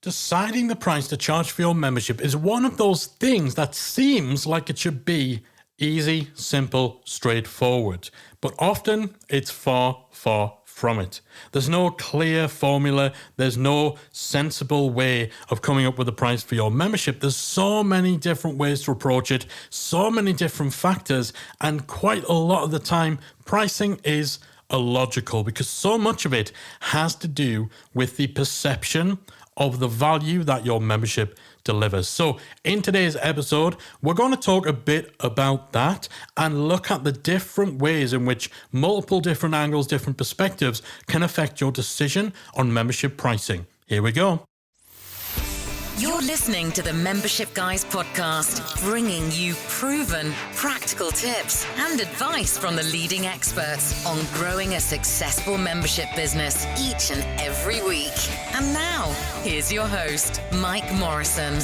Deciding the price to charge for your membership is one of those things that seems like it should be easy, simple, straightforward, but often it's far, far from it. There's no clear formula. There's no sensible way of coming up with a price for your membership. There's so many different ways to approach it, so many different factors, and quite a lot of the time, pricing is illogical because so much of it has to do with the perception of the value that your membership delivers. So in today's episode, we're going to talk a bit about that and look at the different ways in which multiple different angles, different perspectives can affect your decision on membership pricing. Here we go. You're listening to the Membership Guys podcast, bringing you proven, practical tips and advice from the leading experts on growing a successful membership business each and every week. And now, here's your host, Mike Morrison.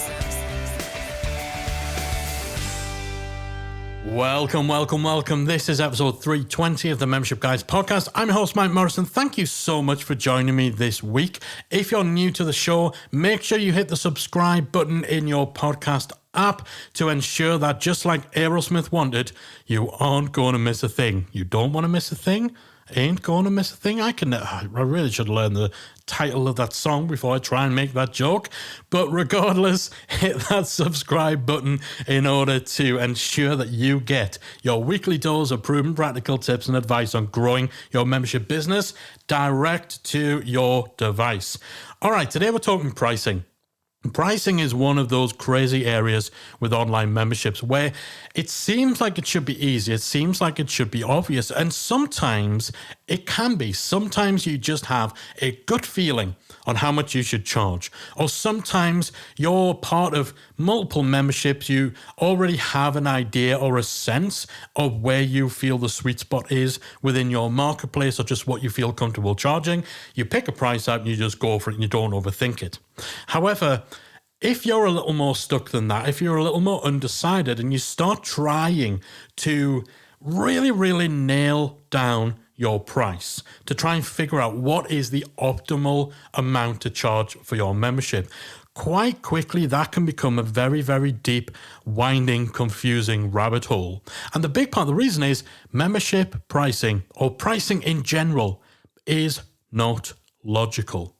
Welcome. This is episode 320 of the Membership Guys podcast. I'm your host, Mike Morrison. Thank you so much for joining me this week. If you're new to the show, make sure you hit the subscribe button in your podcast app to ensure that, just like Aerosmith wanted, you aren't going to miss a thing. You don't want to miss a thing? Ain't going to miss a thing. I really should learn the title of that song before I try and make that joke. But regardless, hit that subscribe button in order to ensure that you get your weekly dose of proven practical tips and advice on growing your membership business direct to your device. All right, today we're talking pricing. Pricing is one of those crazy areas with online memberships where it seems like it should be easy. It seems like it should be obvious. And sometimes it can be. Sometimes you just have a gut feeling on how much you should charge. Or sometimes you're part of multiple memberships. You already have an idea or a sense of where you feel the sweet spot is within your marketplace or just what you feel comfortable charging. You pick a price out and you just go for it and you don't overthink it. However, if you're a little more stuck than that, if you're a little more undecided and you start trying to really nail down your price to try and figure out what is the optimal amount to charge for your membership, quite quickly that can become a very, very deep, winding, confusing rabbit hole. And the big part of the reason is membership pricing, or pricing in general, is not logical.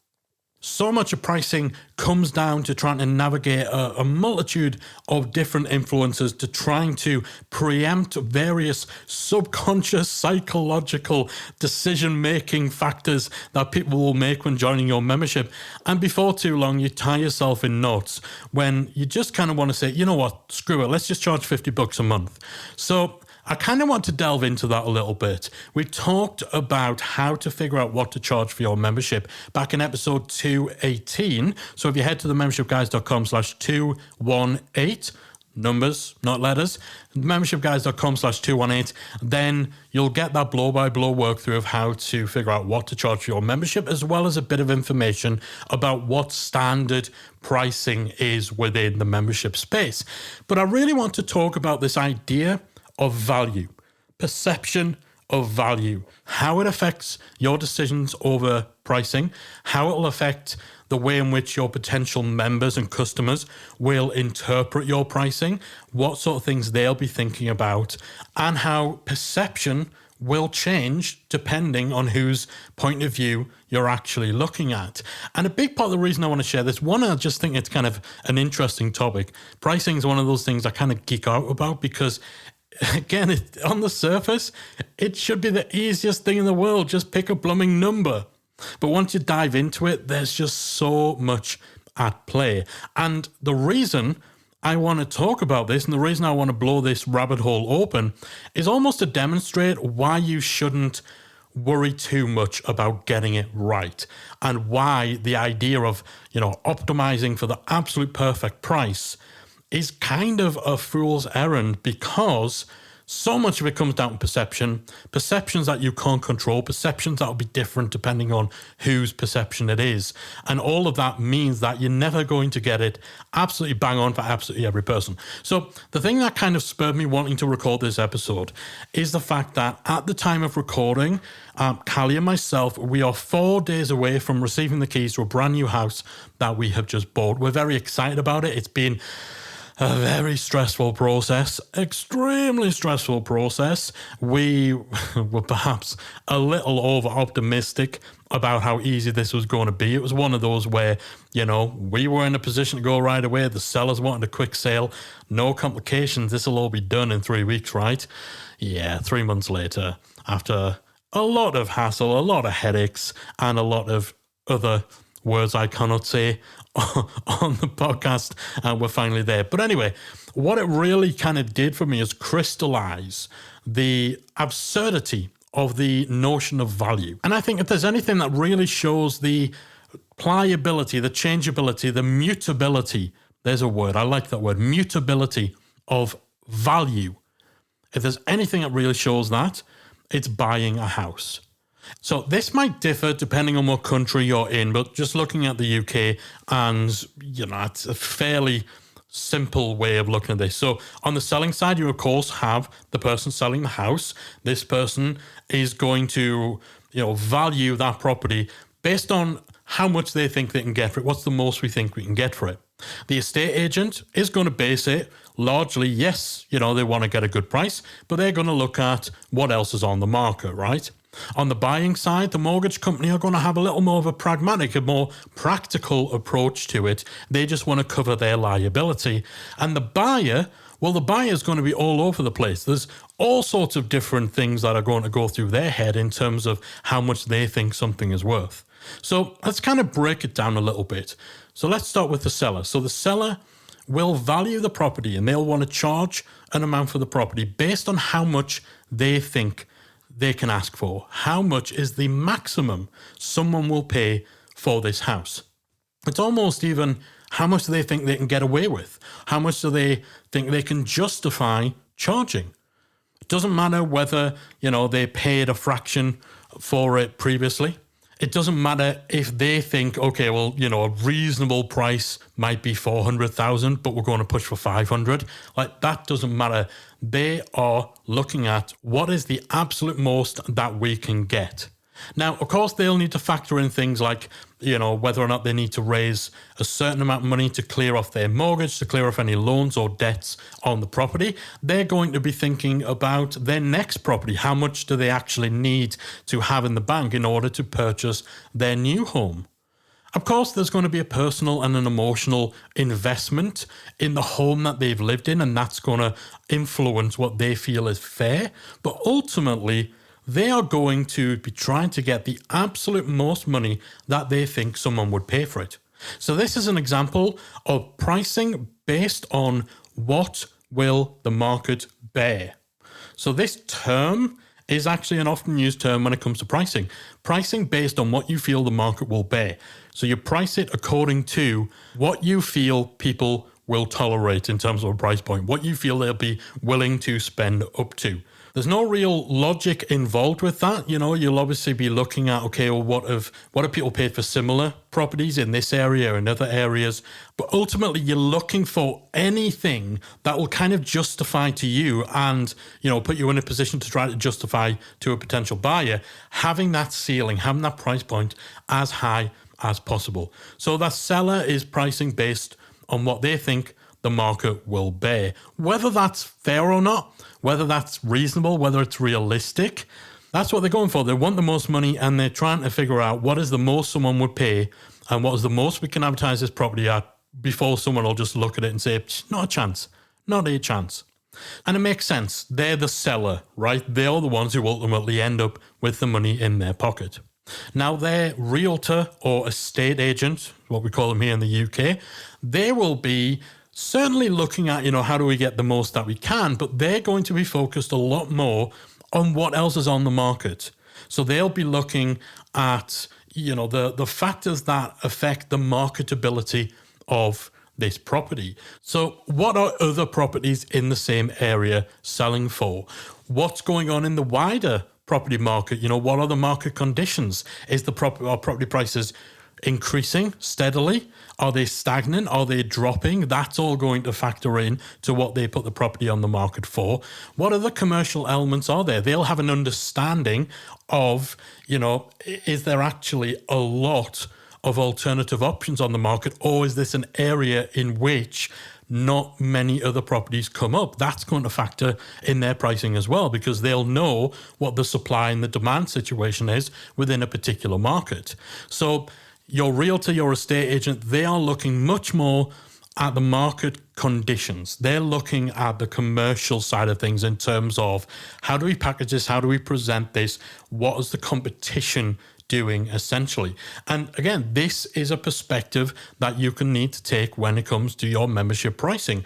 So much of pricing comes down to trying to navigate a multitude of different influences to trying to preempt various subconscious psychological decision-making factors that people will make when joining your membership. And before too long, you tie yourself in knots when you just kind of want to say, you know what, screw it, let's just charge $50 a month. So I kind of want to delve into that a little bit. We talked about how to figure out what to charge for your membership back in episode 218. So if you head to themembershipguys.com/218, numbers, not letters, membershipguys.com/218, then you'll get that blow-by-blow workthrough of how to figure out what to charge for your membership, as well as a bit of information about what standard pricing is within the membership space. But I really want to talk about this idea of value, perception of value, how it affects your decisions over pricing, how it will affect the way in which your potential members and customers will interpret your pricing, what sort of things they'll be thinking about, and how perception will change depending on whose point of view you're actually looking at. And a big part of the reason I want to share this, one, I just think it's kind of an interesting topic. Pricing is one of those things I kind of geek out about because, again, on the surface, it should be the easiest thing in the world. Just pick a blooming number. But once you dive into it, there's just so much at play. And the reason I want to talk about this and the reason I want to blow this rabbit hole open is almost to demonstrate why you shouldn't worry too much about getting it right, and why the idea of, optimizing for the absolute perfect price is kind of a fool's errand, because so much of it comes down to perceptions that you can't control, perceptions that will be different depending on whose perception it is. And all of that means that you're never going to get it absolutely bang on for absolutely every person. So the thing that kind of spurred me wanting to record this episode is the fact that at the time of recording, Callie and myself, we are 4 days away from receiving the keys to a brand new house that we have just bought. We're very excited about it. It's been a very stressful process, extremely stressful process. We were perhaps a little over optimistic about how easy this was going to be. It was one of those where, we were in a position to go right away. The sellers wanted a quick sale, no complications. This will all be done in 3 weeks, right? Yeah, 3 months later, after a lot of hassle, a lot of headaches, and a lot of other words I cannot say on the podcast, and we're finally there. But anyway, what it really kind of did for me is crystallize the absurdity of the notion of value. And I think if there's anything that really shows the pliability, the changeability, the mutability, there's a word, I like that word, mutability of value. If there's anything that really shows that, it's buying a house. So this might differ depending on what country you're in, but just looking at the UK, and it's a fairly simple way of looking at this. So on the selling side, you of course have the person selling the house. This person is going to, value that property based on how much they think they can get for it. What's the most we think we can get for it? The estate agent is going to base it largely, yes, they want to get a good price, but they're going to look at what else is on the market, right? On the buying side, the mortgage company are going to have a little more of a pragmatic, a more practical approach to it. They just want to cover their liability. And the buyer, the buyer is going to be all over the place. There's all sorts of different things that are going to go through their head in terms of how much they think something is worth. So let's kind of break it down a little bit. So let's start with the seller. So the seller will value the property and they'll want to charge an amount for the property based on how much they think they can ask for. How much is the maximum someone will pay for this house? It's almost even how much do they think they can get away with? How much do they think they can justify charging? It doesn't matter whether, they paid a fraction for it previously. It doesn't matter if they think, okay, a reasonable price might be 400,000, but we're going to push for 500. Like, that doesn't matter. They are looking at what is the absolute most that we can get. Now, of course, they'll need to factor in things like, whether or not they need to raise a certain amount of money to clear off their mortgage, to clear off any loans or debts on the property. They're going to be thinking about their next property. How much do they actually need to have in the bank in order to purchase their new home? Of course, there's going to be a personal and an emotional investment in the home that they've lived in, and that's going to influence what they feel is fair. But ultimately, they are going to be trying to get the absolute most money that they think someone would pay for it. So this is an example of pricing based on what will the market bear. So this term is actually an often used term when it comes to pricing. Pricing based on what you feel the market will bear. So you price it according to what you feel people will tolerate in terms of a price point, what you feel they'll be willing to spend up to. There's no real logic involved with that. You'll obviously be looking at, okay, well, what have people paid for similar properties in this area or in other areas? But ultimately, you're looking for anything that will kind of justify to you and, put you in a position to try to justify to a potential buyer, having that ceiling, having that price point as high as possible. So that seller is pricing based on what they think the market will bear. Whether that's fair or not, whether that's reasonable, whether it's realistic, that's what they're going for. They want the most money and they're trying to figure out what is the most someone would pay and what is the most we can advertise this property at before someone will just look at it and say, not a chance, not a chance. And it makes sense. They're the seller, right? They're the ones who ultimately end up with the money in their pocket. Now, their realtor or estate agent, what we call them here in the UK, they will be certainly looking at, how do we get the most that we can, but they're going to be focused a lot more on what else is on the market. So they'll be looking at, the factors that affect the marketability of this property. So what are other properties in the same area selling for? What's going on in the wider property market? What are the market conditions? Is the property prices increasing steadily? Are they stagnant? Are they dropping? That's all going to factor in to what they put the property on the market for. What other commercial elements are there? They'll have an understanding of, is there actually a lot of alternative options on the market, or is this an area in which not many other properties come up? That's going to factor in their pricing as well, because they'll know what the supply and the demand situation is within a particular market. So your realtor, your estate agent, they are looking much more at the market conditions. They're looking at the commercial side of things in terms of how do we package this? How do we present this? What is the competition doing, essentially? And again, this is a perspective that you can need to take when it comes to your membership pricing.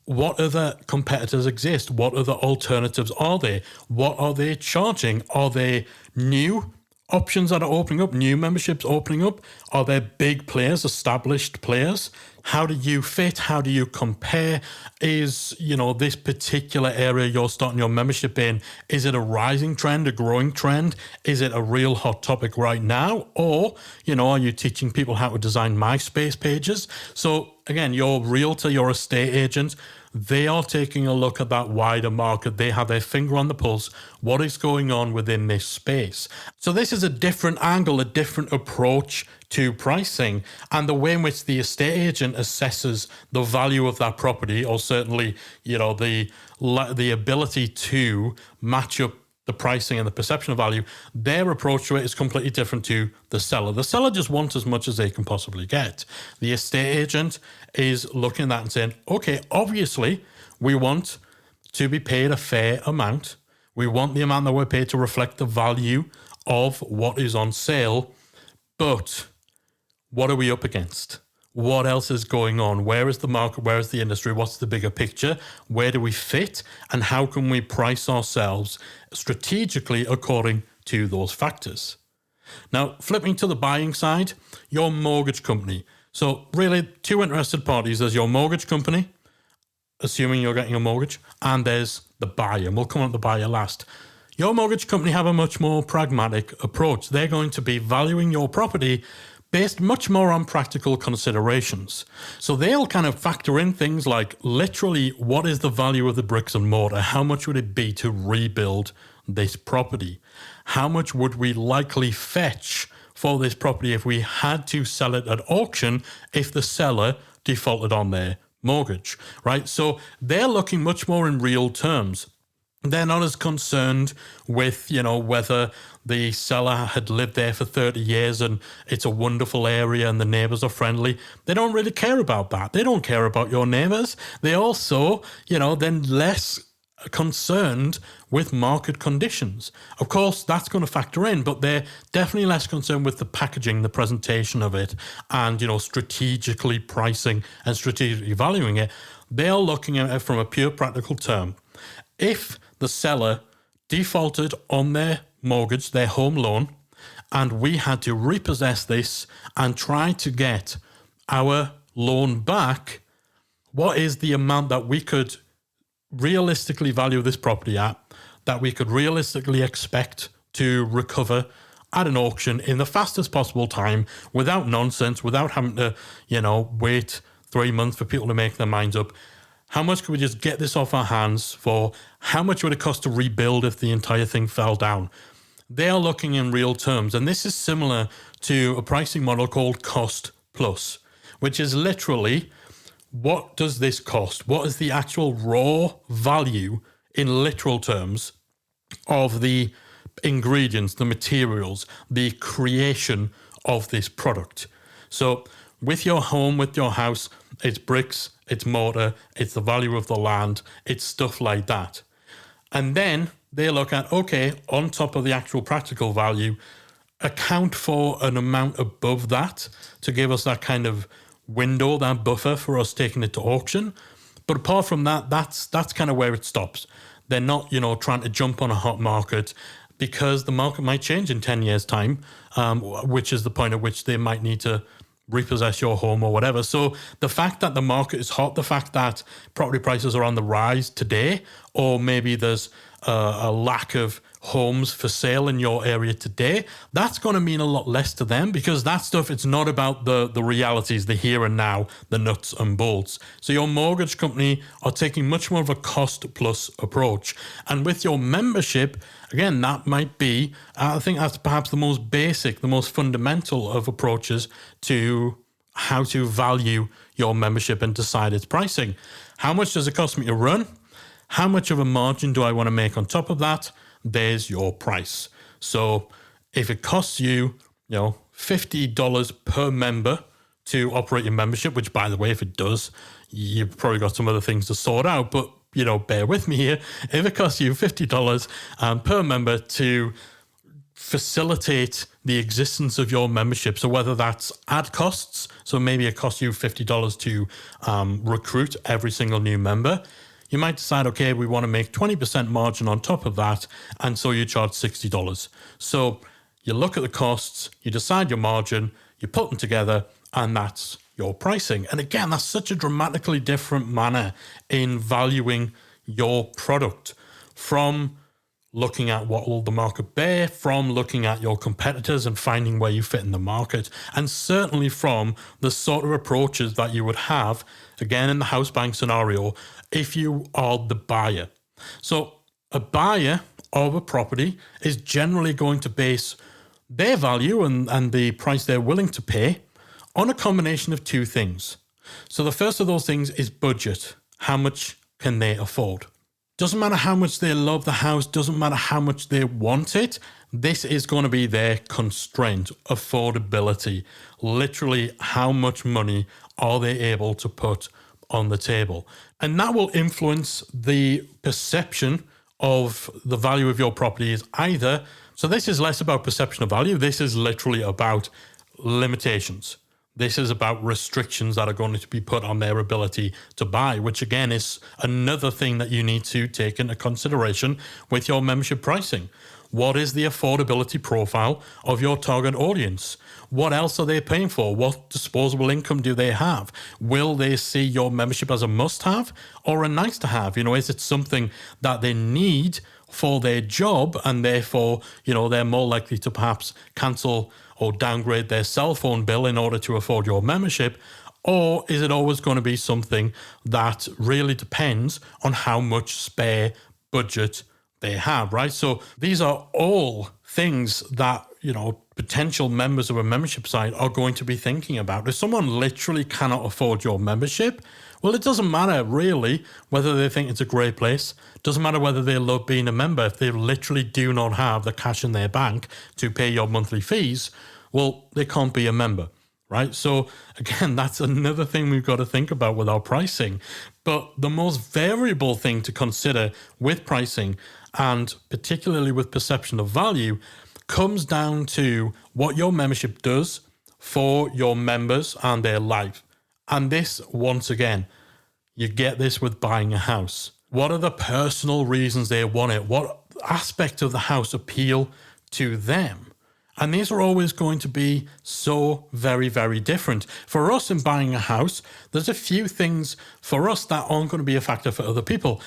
What other competitors exist? What other alternatives are there? What are they charging? Are they new options that are opening up, new memberships opening up? Are there big players, established players? How do you fit? How do you compare? Is, this particular area you're starting your membership in, is it a rising trend, a growing trend? Is it a real hot topic right now? Or, are you teaching people how to design MySpace pages? So again, your realtor, your estate agent, they are taking a look at that wider market. They have their finger on the pulse. What is going on within this space? So this is a different angle, a different approach to pricing, and the way in which the estate agent assesses the value of that property, or certainly, the ability to match up the pricing and the perception of value. Their approach to it is completely different to the seller. The seller just wants as much as they can possibly get. The estate agent is looking at that and saying, okay, obviously we want to be paid a fair amount. We want the amount that we're paid to reflect the value of what is on sale. But what are we up against? What else is going on? Where is the market? Where is the industry? What's the bigger picture? Where do we fit? And how can we price ourselves strategically according to those factors? Now, flipping to the buying side, your mortgage company. So really, two interested parties. There's your mortgage company, assuming you're getting a mortgage, and there's the buyer. And we'll come on to the buyer last. Your mortgage company have a much more pragmatic approach. They're going to be valuing your property based much more on practical considerations. So they'll kind of factor in things like, literally, what is the value of the bricks and mortar? How much would it be to rebuild this property? How much would we likely fetch for this property if we had to sell it at auction if the seller defaulted on their mortgage, right? So they're looking much more in real terms. They're not as concerned with, whether the seller had lived there for 30 years and it's a wonderful area and the neighbors are friendly. They don't really care about that. They don't care about your neighbors. They also, then less concerned with market conditions. Of course, that's going to factor in, but they're definitely less concerned with the packaging, the presentation of it, and, strategically pricing and strategically valuing it. They're looking at it from a pure practical term. If the seller defaulted on their mortgage, their home loan, and we had to repossess this and try to get our loan back, what is the amount that we could realistically value this property at, that we could realistically expect to recover at an auction in the fastest possible time, without nonsense, without having to, wait 3 months for people to make their minds up? How much could we just get this off our hands for? How much would it cost to rebuild if the entire thing fell down? They are looking in real terms. And this is similar to a pricing model called cost plus, which is literally, what does this cost? What is the actual raw value in literal terms of the ingredients, the materials, the creation of this product? So with your home, with your house, it's bricks, it's mortar, it's the value of the land, it's stuff like that. And then they look at, okay, on top of the actual practical value, account for an amount above that to give us that kind of window, that buffer for us taking it to auction. But apart from that, that's kind of where it stops. They're not, trying to jump on a hot market, because the market might change in 10 years' time, which is the point at which they might need to repossess your home or whatever. So the fact that the market is hot, the fact that property prices are on the rise today, or maybe there's a lack of homes for sale in your area today, that's going to mean a lot less to them, because that stuff, it's not about the realities, the here and now, the nuts and bolts. So your mortgage company are taking much more of a cost plus approach. And with your membership, again, that might be, I think that's perhaps the most basic, the most fundamental of approaches to how to value your membership and decide its pricing. How much does it cost me to run? How much of a margin do I want to make on top of that? There's your price. So if it costs you, $50 per member to operate your membership, which, by the way, if it does, you've probably got some other things to sort out, but, bear with me here. If it costs you $50 per member to facilitate the existence of your membership, so whether that's ad costs, so maybe it costs you $50 to recruit every single new member, you might decide, okay, we want to make 20% margin on top of that, and so you charge $60. So you look at the costs, you decide your margin, you put them together, and that's your pricing. And again, that's such a dramatically different manner in valuing your product, from looking at what will the market bear, from looking at your competitors and finding where you fit in the market, and certainly from the sort of approaches that you would have, again, in the house buying scenario, if you are the buyer. So a buyer of a property is generally going to base their value and the price they're willing to pay on a combination of two things. So the first of those things is budget. How much can they afford? Doesn't matter how much they love the house, doesn't matter how much they want it. This is going to be their constraint, affordability. Literally, how much money are they able to put on the table? And that will influence the perception of the value of your property is either. So this is less about perception of value. This is literally about limitations. This is about restrictions that are going to be put on their ability to buy, which again is another thing that you need to take into consideration with your membership pricing. What is the affordability profile of your target audience? What else are they paying for? What disposable income do they have? Will they see your membership as a must-have or a nice-to-have? Is it something that they need for their job, and therefore, they're more likely to perhaps cancel or downgrade their cell phone bill in order to afford your membership? Or is it always going to be something that really depends on how much spare budget they have, right? So these are all things that, potential members of a membership site are going to be thinking about. If someone literally cannot afford your membership, well, it doesn't matter really whether they think it's a great place. It doesn't matter whether they love being a member. If they literally do not have the cash in their bank to pay your monthly fees, well, they can't be a member, right? So again, that's another thing we've got to think about with our pricing. But the most variable thing to consider with pricing, and particularly with perception of value, comes down to what your membership does for your members and their life. And this, once again, you get this with buying a house. What are the personal reasons they want it? What aspects of the house appeal to them? And these are always going to be so very, very different. For us in buying a house, there's a few things for us that aren't going to be a factor for other people.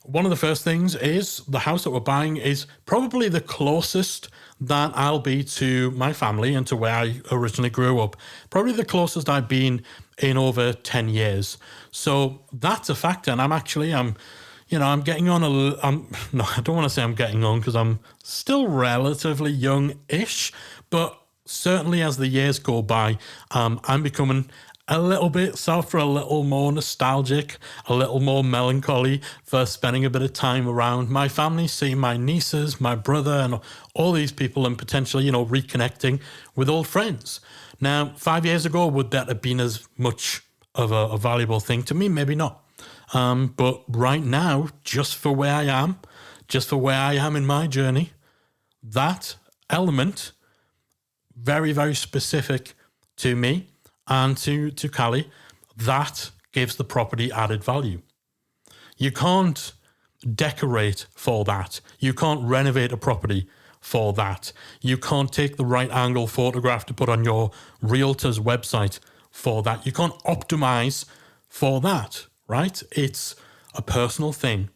One of the first things is the house that we're buying is probably the closest that I'll be to my family and to where I originally grew up. Probably the closest I've been in over 10 years. So that's a factor. And I'm getting on no, I don't want to say I'm getting on, because I'm still relatively young-ish, but certainly as the years go by, I'm becoming a little bit softer, a little more nostalgic, a little more melancholy for spending a bit of time around my family, seeing my nieces, my brother, and all these people, and potentially, reconnecting with old friends. Now, 5 years ago, would that have been as much of a valuable thing to me? Maybe not. But right now, just for where I am in my journey, that element, very, very specific to me and to Callie, that gives the property added value. You can't decorate for that. You can't renovate a property for that. You can't take the right angle photograph to put on your realtor's website for that. You can't optimize for that, right? It's a personal thing,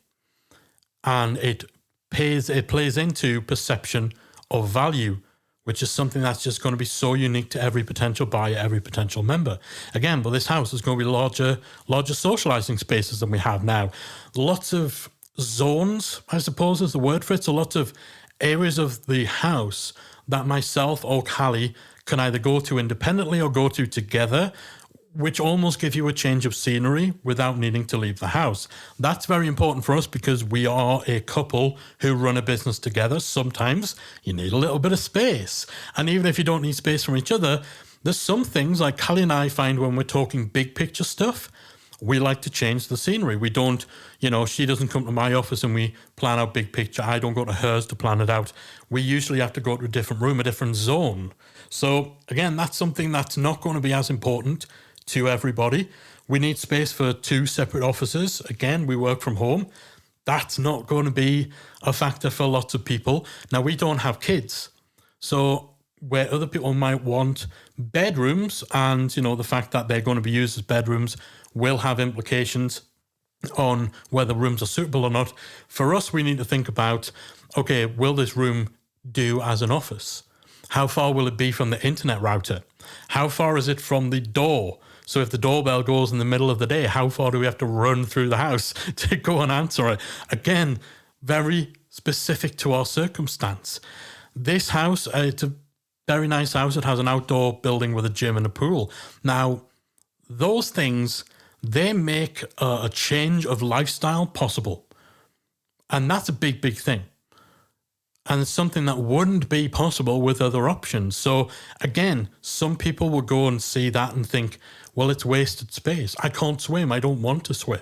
and it plays into perception of value, which is something that's just going to be so unique to every potential buyer, every potential member. Again, but this house is going to be larger socializing spaces than we have now. Lots of zones, I suppose is the word for it. So lots of areas of the house that myself or Callie can either go to independently or go to together, which almost give you a change of scenery without needing to leave the house. That's very important for us because we are a couple who run a business together. Sometimes you need a little bit of space. And even if you don't need space from each other, there's some things like Callie and I find when we're talking big picture stuff, we like to change the scenery. We don't, she doesn't come to my office and we plan out big picture. I don't go to hers to plan it out. We usually have to go to a different room, a different zone. So again, that's something that's not going to be as important to everybody. We need space for 2 separate offices. Again, we work from home. That's not going to be a factor for lots of people. Now, we don't have kids. So where other people might want bedrooms and, the fact that they're going to be used as bedrooms will have implications on whether rooms are suitable or not. For us, we need to think about, okay, will this room do as an office? How far will it be from the internet router? How far is it from the door? So if the doorbell goes in the middle of the day, how far do we have to run through the house to go and answer it? Again, very specific to our circumstance. This house, it's a very nice house. It has an outdoor building with a gym and a pool. Now, those things, they make a change of lifestyle possible. And that's a big, big thing. And it's something that wouldn't be possible with other options. So again, some people will go and see that and think, well, it's wasted space. I can't swim. I don't want to swim.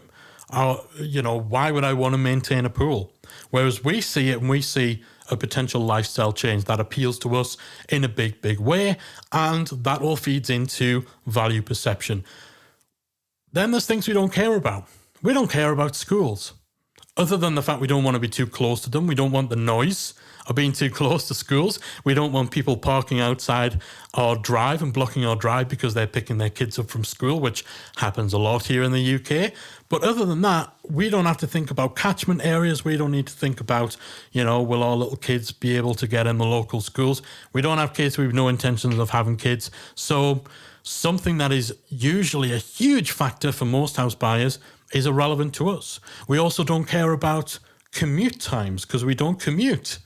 Why would I want to maintain a pool? Whereas we see it and we see a potential lifestyle change that appeals to us in a big, big way. And that all feeds into value perception. Then there's things we don't care about. We don't care about schools. Other than the fact we don't want to be too close to them. We don't want the noise of being too close to schools. We don't want people parking outside our drive and blocking our drive because they're picking their kids up from school, which happens a lot here in the UK. But other than that, we don't have to think about catchment areas. We don't need to think about, will our little kids be able to get in the local schools? We don't have kids. We have no intentions of having kids. So something that is usually a huge factor for most house buyers is irrelevant to us. We also don't care about commute times because we don't commute.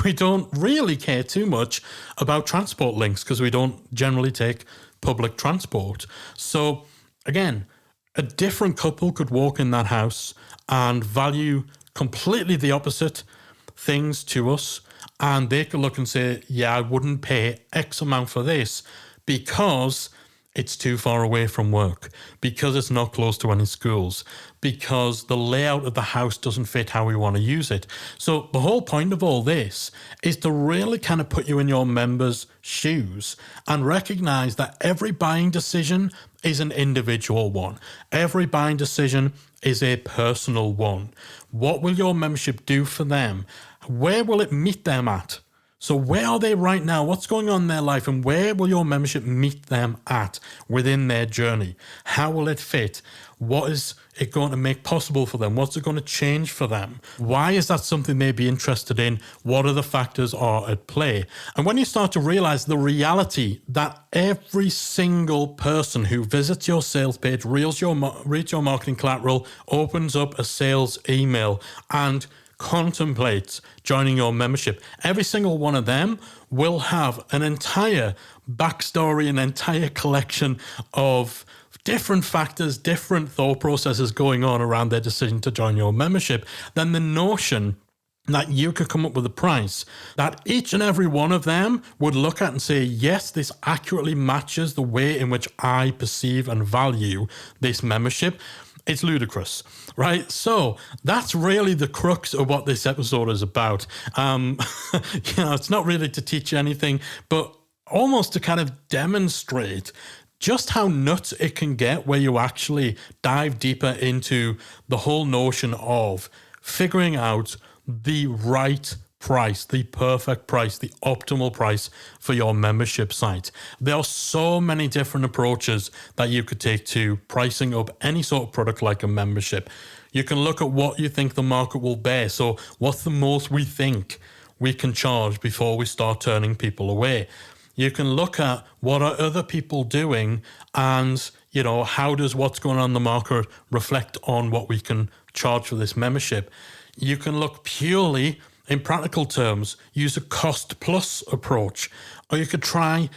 We don't really care too much about transport links because we don't generally take public transport. So again, a different couple could walk in that house and value completely the opposite things to us. And they could look and say, yeah, I wouldn't pay X amount for this because it's too far away from work, because it's not close to any schools, because the layout of the house doesn't fit how we want to use it. So the whole point of all this is to really kind of put you in your members' shoes and recognize that every buying decision is an individual one. Every buying decision is a personal one. What will your membership do for them? Where will it meet them at? So where are they right now? What's going on in their life? And where will your membership meet them at within their journey? How will it fit? What is it going to make possible for them? What's it going to change for them? Why is that something they'd be interested in? What other factors are at play? And when you start to realize the reality that every single person who visits your sales page, reads your marketing collateral, opens up a sales email and contemplates joining your membership, every single one of them will have an entire backstory, an entire collection of different factors, different thought processes going on around their decision to join your membership. Then the notion that you could come up with a price that each and every one of them would look at and say, yes, this accurately matches the way in which I perceive and value this membership. It's ludicrous, right? So that's really the crux of what this episode is about. It's not really to teach you anything, but almost to kind of demonstrate just how nuts it can get where you actually dive deeper into the whole notion of figuring out the right price, the perfect price, the optimal price for your membership site. There are so many different approaches that you could take to pricing up any sort of product like a membership. You can look at what you think the market will bear. So what's the most we think we can charge before we start turning people away? You can look at what are other people doing and, how does what's going on in the market reflect on what we can charge for this membership? You can look purely in practical terms, use a cost plus approach, or you could try,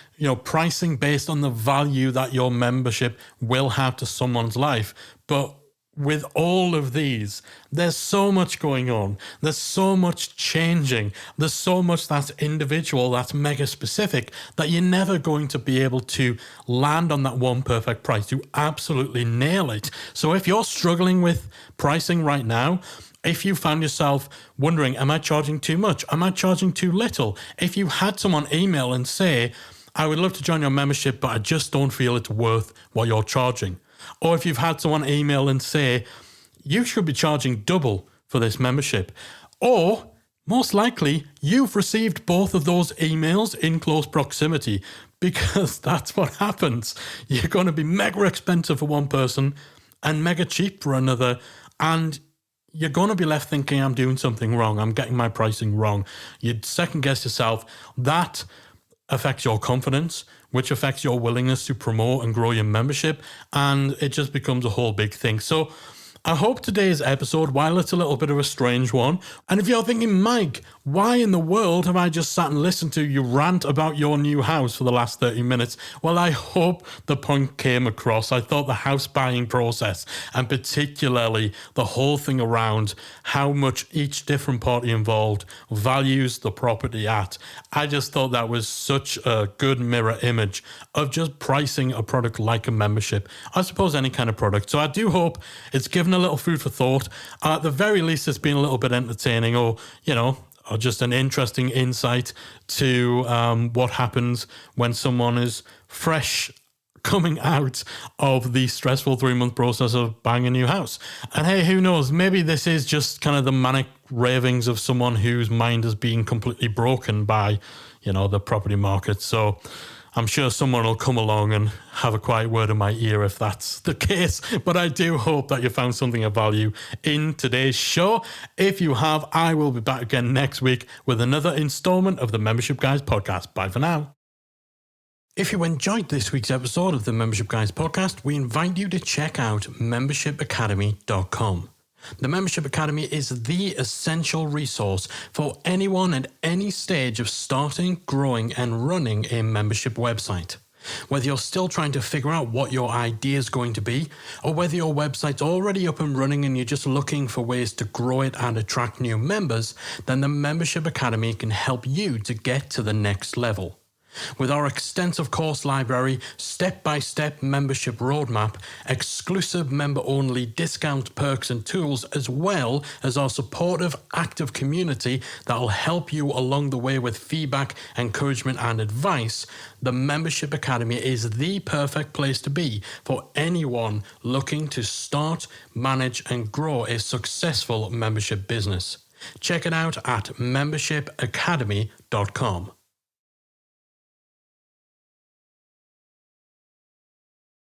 pricing based on the value that your membership will have to someone's life. But with all of these, there's so much going on. There's so much changing. There's so much that's individual, that's mega specific, that you're never going to be able to land on that one perfect price to absolutely nail it. So if you're struggling with pricing right now, if you found yourself wondering, am I charging too much? Am I charging too little? If you had someone email and say, I would love to join your membership, but I just don't feel it's worth what you're charging. Or if you've had someone email and say, you should be charging double for this membership. Or most likely, you've received both of those emails in close proximity, because that's what happens. You're going to be mega expensive for one person and mega cheap for another. And you're going to be left thinking, I'm doing something wrong. I'm getting my pricing wrong. You'd second guess yourself. That affects your confidence, which affects your willingness to promote and grow your membership. And it just becomes a whole big thing. So I hope today's episode, while it's a little bit of a strange one, and if you're thinking, Mike, why in the world have I just sat and listened to you rant about your new house for the last 30 minutes? Well, I hope the point came across. I thought the house buying process, and particularly the whole thing around how much each different party involved values the property at, I just thought that was such a good mirror image of just pricing a product like a membership. I suppose any kind of product. So I do hope it's given a little food for thought. At the very least, it's been a little bit entertaining, or just an interesting insight to what happens when someone is fresh coming out of the stressful 3-month process of buying a new house. And hey, who knows, maybe this is just kind of the manic ravings of someone whose mind is being completely broken by, the property market. So I'm sure someone will come along and have a quiet word in my ear if that's the case. But I do hope that you found something of value in today's show. If you have, I will be back again next week with another installment of the Membership Guys podcast. Bye for now. If you enjoyed this week's episode of the Membership Guys podcast, we invite you to check out membershipacademy.com. The Membership Academy is the essential resource for anyone at any stage of starting, growing, and running a membership website. Whether you're still trying to figure out what your idea is going to be, or whether your website's already up and running and you're just looking for ways to grow it and attract new members, then the Membership Academy can help you to get to the next level. With our extensive course library, step-by-step membership roadmap, exclusive member-only discount perks and tools, as well as our supportive, active community that will help you along the way with feedback, encouragement, and advice, the Membership Academy is the perfect place to be for anyone looking to start, manage, and grow a successful membership business. Check it out at membershipacademy.com.